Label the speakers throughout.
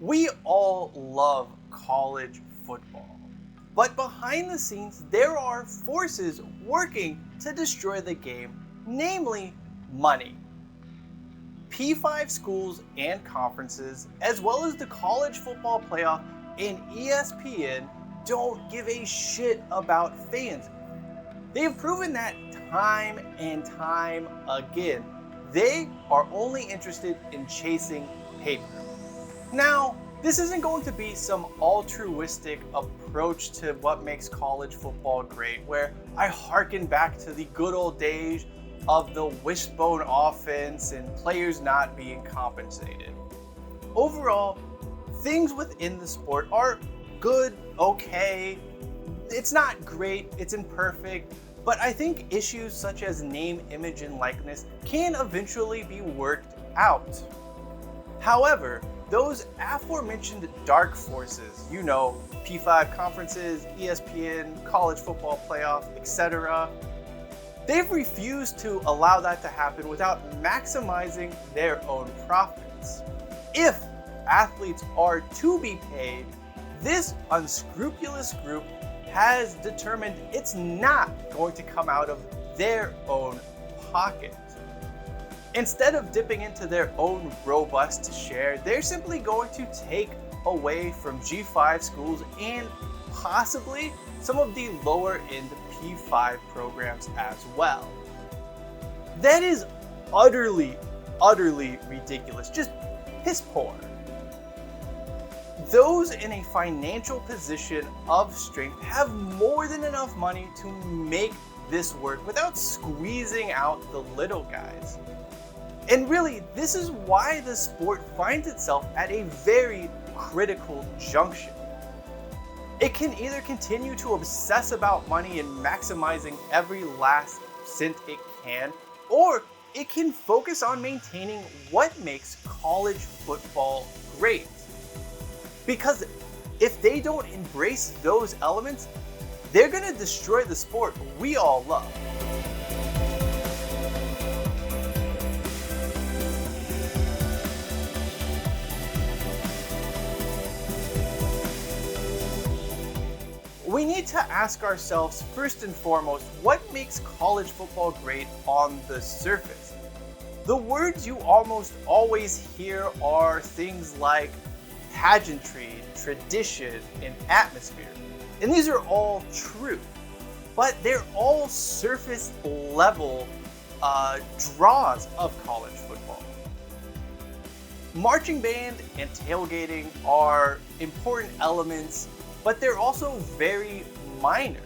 Speaker 1: We all love college football. But behind the scenes, there are forces working to destroy the game, namely money. P5 schools and conferences, as well as the college football playoff and ESPN, don't give a shit about fans. They've proven that time and time again. They are only interested in chasing paper. Now, this isn't going to be some altruistic approach to what makes college football great, where I harken back to the good old days of the wishbone offense and players not being compensated. Overall, things within the sport are good, okay. It's not great, it's imperfect, but I think issues such as name, image, and likeness can eventually be worked out. However, those aforementioned dark forces, P5 conferences, ESPN, college football playoff, etc., they've refused to allow that to happen without maximizing their own profits. If athletes are to be paid, this unscrupulous group has determined it's not going to come out of their own pocket. Instead of dipping into their own robust share, they're simply going to take away from G5 schools and possibly some of the lower end P5 programs as well. That is utterly ridiculous, just piss poor. Those in a financial position of strength have more than enough money to make this work without squeezing out the little guys. And really, this is why the sport finds itself at a very critical junction. It can either continue to obsess about money and maximizing every last cent it can, or it can focus on maintaining what makes college football great. Because if they don't embrace those elements, they're going to destroy the sport we all love. We need to ask ourselves first and foremost, what makes college football great on the surface? The words you almost always hear are things like pageantry, tradition, and atmosphere. And these are all true, but they're all surface level draws of college football. Marching band and tailgating are important elements, but they're also very minor.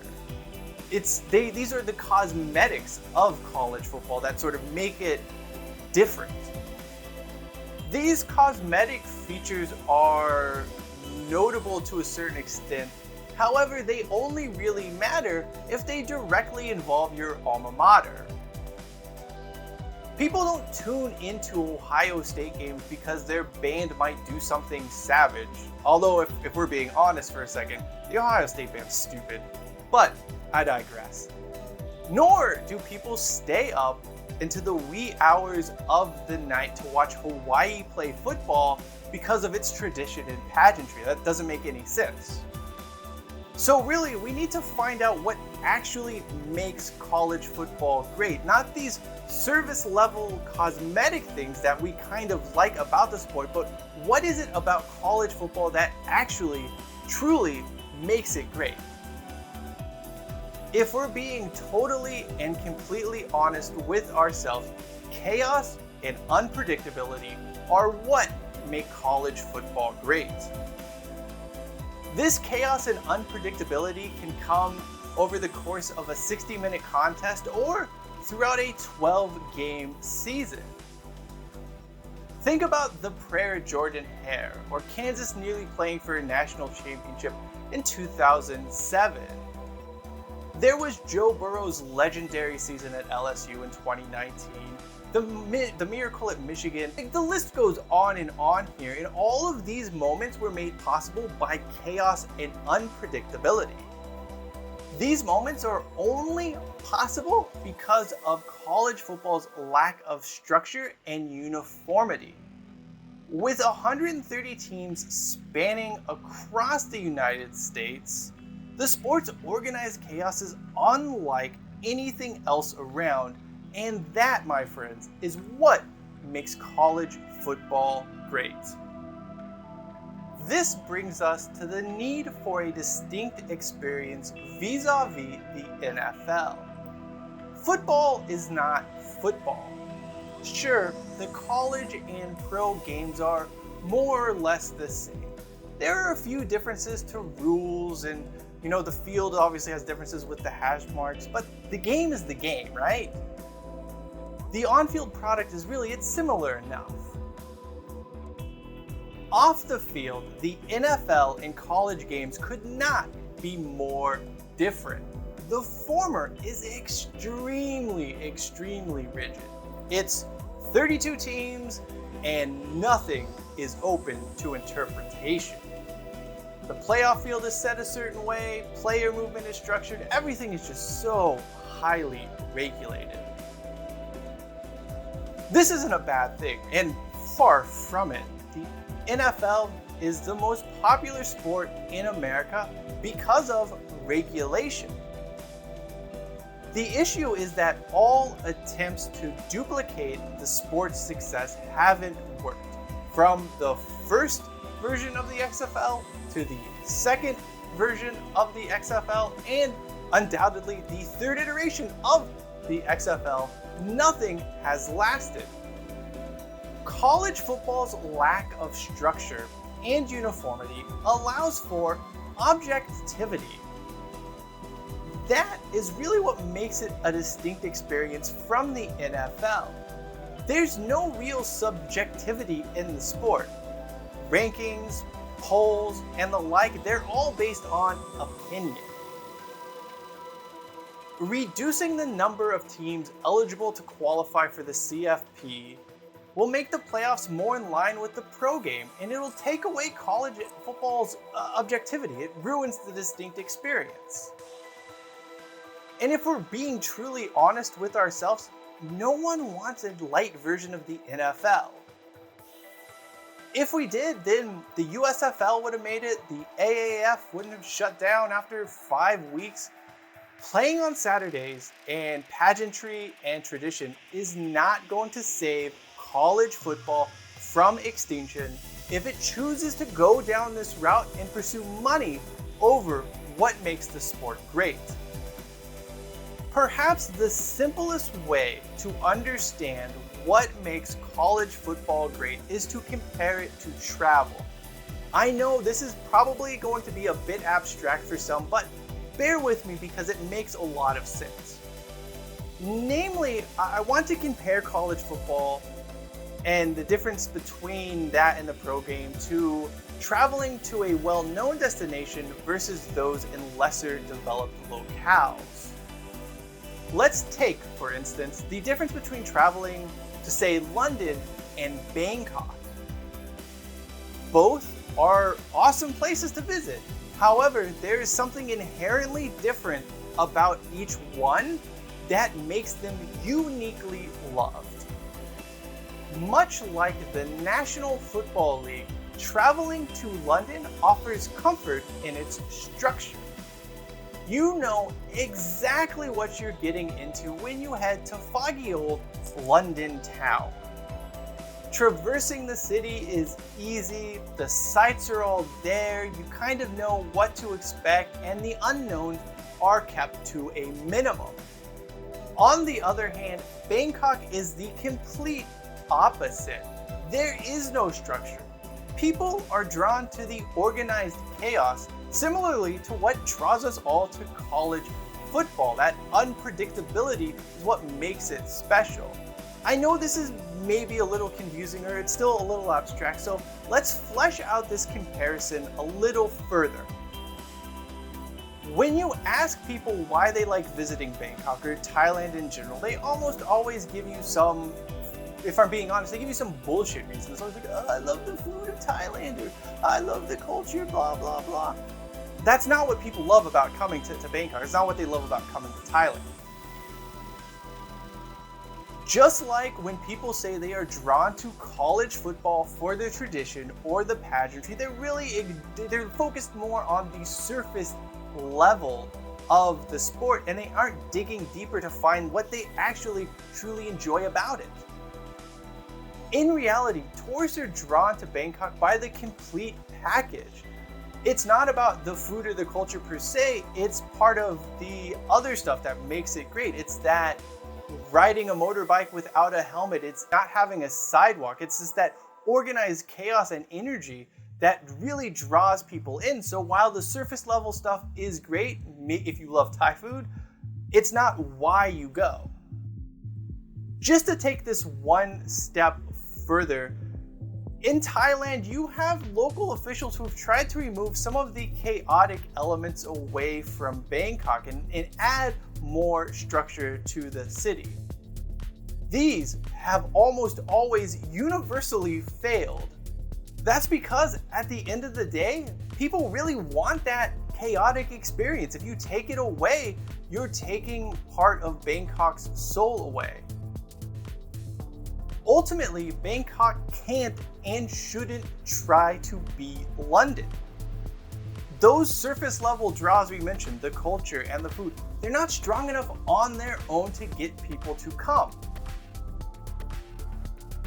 Speaker 1: These are the cosmetics of college football that sort of make it different. These cosmetic features are notable to a certain extent. However, they only really matter if they directly involve your alma mater. People don't tune into Ohio State games because their band might do something savage. Although, if we're being honest for a second, the Ohio State band's stupid. But I digress. Nor do people stay up into the wee hours of the night to watch Hawaii play football because of its tradition and pageantry. That doesn't make any sense. So really, we need to find out what actually makes college football great, not these service level cosmetic things that we kind of like about the sport, but what is it about college football that actually, truly makes it great? If we're being totally and completely honest with ourselves, chaos and unpredictability are what make college football great. This chaos and unpredictability can come over the course of a 60-minute contest or throughout a 12-game season. Think about the Prayer Jordan Hare or Kansas nearly playing for a national championship in 2007. There was Joe Burrow's legendary season at LSU in 2019, the miracle at Michigan. The list goes on and on here, and all of these moments were made possible by chaos and unpredictability. These moments are only possible because of college football's lack of structure and uniformity. With 130 teams spanning across the United States, the sport's organized chaos is unlike anything else around, and that, my friends, is what makes college football great. This brings us to the need for a distinct experience vis-a-vis the NFL. Football is not football. Sure, the college and pro games are more or less the same. There are a few differences to rules, and the field obviously has differences with the hash marks, but the game is the game, right? The on-field product is it's similar enough. Off the field, the NFL and college games could not be more different. The former is extremely rigid. It's 32 teams and nothing is open to interpretation. The playoff field is set a certain way, player movement is structured, everything is just so highly regulated. This isn't a bad thing, and far from it. The NFL is the most popular sport in America because of regulation. The issue is that all attempts to duplicate the sport's success haven't worked. From the first version of the XFL to the second version of the XFL and undoubtedly the third iteration of the XFL, nothing has lasted. College football's lack of structure and uniformity allows for objectivity. That is what makes it a distinct experience from the NFL. There's no real subjectivity in the sport. Rankings, polls, and the like, they're all based on opinion. Reducing the number of teams eligible to qualify for the CFP will make the playoffs more in line with the pro game, and it'll take away college football's objectivity. It ruins the distinct experience. And if we're being truly honest with ourselves, no one wants a light version of the NFL. If we did, then the USFL would have made it, the AAF wouldn't have shut down after 5 weeks. Playing on Saturdays and pageantry and tradition is not going to save college football from extinction if it chooses to go down this route and pursue money over what makes the sport great. Perhaps the simplest way to understand what makes college football great is to compare it to travel. I know this is probably going to be a bit abstract for some, but bear with me because it makes a lot of sense. Namely, I want to compare college football and the difference between that and the pro game to traveling to a well-known destination versus those in lesser developed locales. Let's take, for instance, the difference between traveling to, say, London and Bangkok. Both are awesome places to visit. However, there is something inherently different about each one that makes them uniquely loved. Much like the National Football League, traveling to London offers comfort in its structure. You know exactly what you're getting into when you head to foggy old London town. Traversing the city is easy, the sights are all there, you kind of know what to expect, and the unknowns are kept to a minimum. On the other hand, Bangkok is the complete opposite. There is no structure. People are drawn to the organized chaos, similarly to what draws us all to college football. That unpredictability is what makes it special. I know this is maybe a little confusing or it's still a little abstract, so let's flesh out this comparison a little further. When you ask people why they like visiting Bangkok or Thailand in general, they almost always give you some, if I'm being honest, they give you some bullshit reason. It's always like, oh, I love the food of Thailand, or I love the culture, blah, blah, blah. That's not what people love about coming to Bangkok. It's not what they love about coming to Thailand. Just like when people say they are drawn to college football for the tradition or the pageantry, they're focused more on the surface level of the sport, and they aren't digging deeper to find what they actually truly enjoy about it. In reality, tourists are drawn to Bangkok by the complete package. It's not about the food or the culture per se, it's part of the other stuff that makes it great. It's that riding a motorbike without a helmet, it's not having a sidewalk, it's just that organized chaos and energy that really draws people in. So while the surface level stuff is great, if you love Thai food, it's not why you go. Just to take this one step further, in Thailand, you have local officials who've tried to remove some of the chaotic elements away from Bangkok and add more structure to the city. These have almost always universally failed. That's because at the end of the day, people really want that chaotic experience. If you take it away, you're taking part of Bangkok's soul away. Ultimately, Bangkok can't and shouldn't try to be London. Those surface level draws we mentioned, the culture and the food, they're not strong enough on their own to get people to come.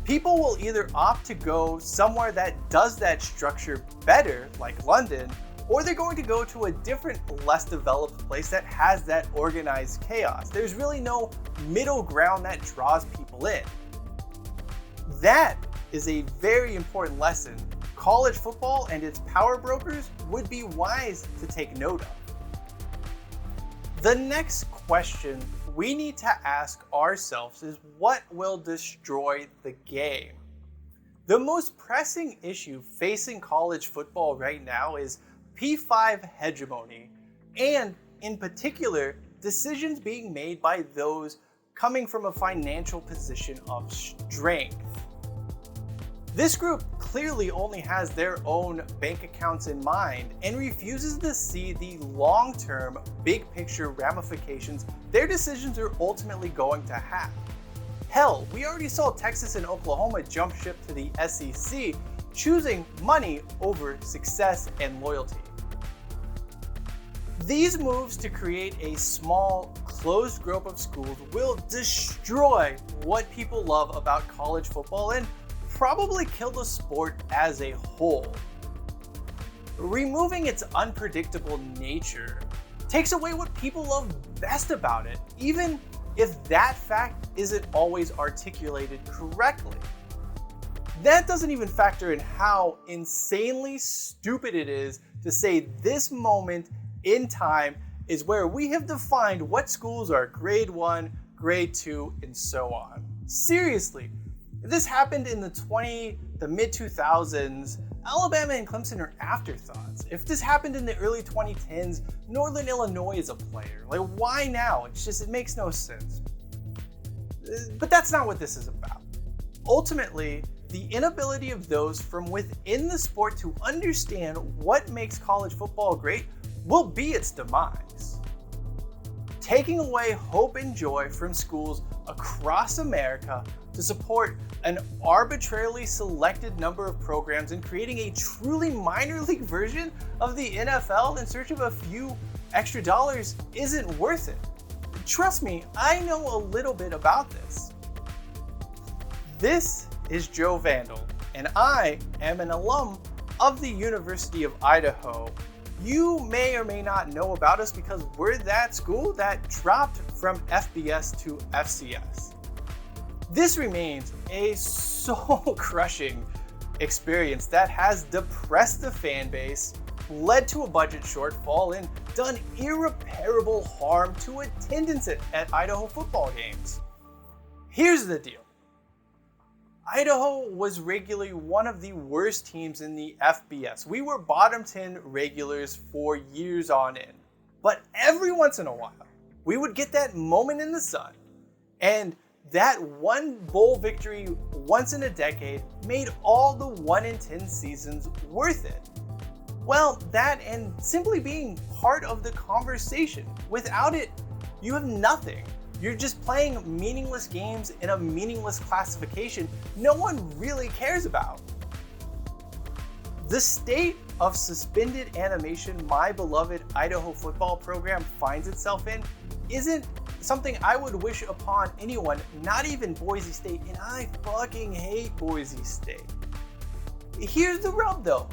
Speaker 1: People will either opt to go somewhere that does that structure better, like London, or they're going to go to a different, less developed place that has that organized chaos. There's really no middle ground that draws people in. That is a very important lesson college football and its power brokers would be wise to take note of. The next question we need to ask ourselves is, what will destroy the game? The most pressing issue facing college football right now is P5 hegemony, and in particular, decisions being made by those coming from a financial position of strength. This group clearly only has their own bank accounts in mind and refuses to see the long-term, big picture ramifications their decisions are ultimately going to have. Hell, we already saw Texas and Oklahoma jump ship to the SEC, choosing money over success and loyalty. These moves to create a small, closed group of schools will destroy what people love about college football and probably kill the sport as a whole. Removing its unpredictable nature takes away what people love best about it, even if that fact isn't always articulated correctly. That doesn't even factor in how insanely stupid it is to say this moment in time is where we have defined what schools are grade 1, grade 2, and so on. Seriously, if this happened in the mid-2000s, Alabama and Clemson are afterthoughts. If this happened in the early 2010s, Northern Illinois is a player. Like, why now? It makes no sense. But that's not what this is about. Ultimately, the inability of those from within the sport to understand what makes college football great will be its demise. Taking away hope and joy from schools across America to support an arbitrarily selected number of programs and creating a truly minor league version of the NFL in search of a few extra dollars isn't worth it. Trust me, I know a little bit about this. This is Joe Vandal, and I am an alum of the University of Idaho. You may or may not know about us because we're that school that dropped from FBS to FCS. This remains a soul-crushing experience that has depressed the fan base, led to a budget shortfall, and done irreparable harm to attendance at Idaho football games. Here's the deal. Idaho was regularly one of the worst teams in the FBS. We were bottom 10 regulars for years on end. But every once in a while, we would get that moment in the sun, and that one bowl victory once in a decade made all the 1-10 seasons worth it. Well, that and simply being part of the conversation. Without it, you have nothing. You're just playing meaningless games in a meaningless classification no one really cares about. The state of suspended animation my beloved Idaho football program finds itself in isn't something I would wish upon anyone, not even Boise State, and I fucking hate Boise State. Here's the rub though.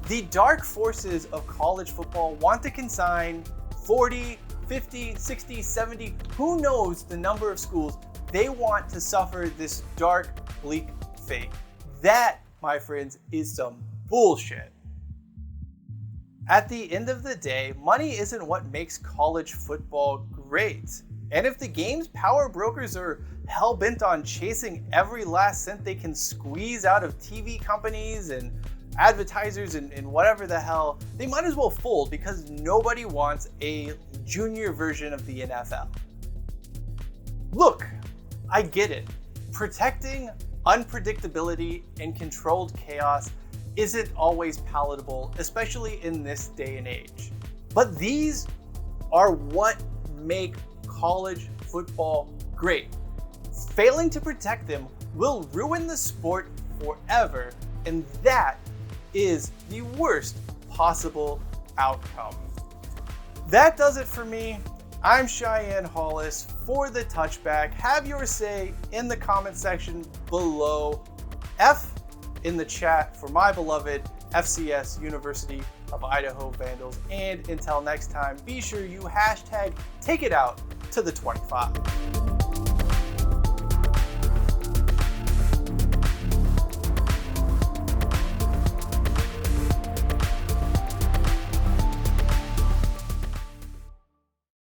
Speaker 1: The dark forces of college football want to consign 40, 50, 60, 70, who knows the number of schools they want to suffer this dark, bleak fate. That, my friends, is some bullshit. At the end of the day, money isn't what makes college football great. And if the game's power brokers are hell-bent on chasing every last cent they can squeeze out of TV companies and advertisers and whatever the hell, they might as well fold because nobody wants a junior version of the NFL. Look, I get it. Protecting unpredictability and controlled chaos isn't always palatable, especially in this day and age. But these are what make college football great. Failing to protect them will ruin the sport forever, and that is the worst possible outcome. That does it for me. I'm Cheyenne Hollis for the Touchback. Have your say in the comment section below. F in the chat for my beloved FCS University of Idaho Vandals. And until next time, be sure you hashtag take it out to the 25.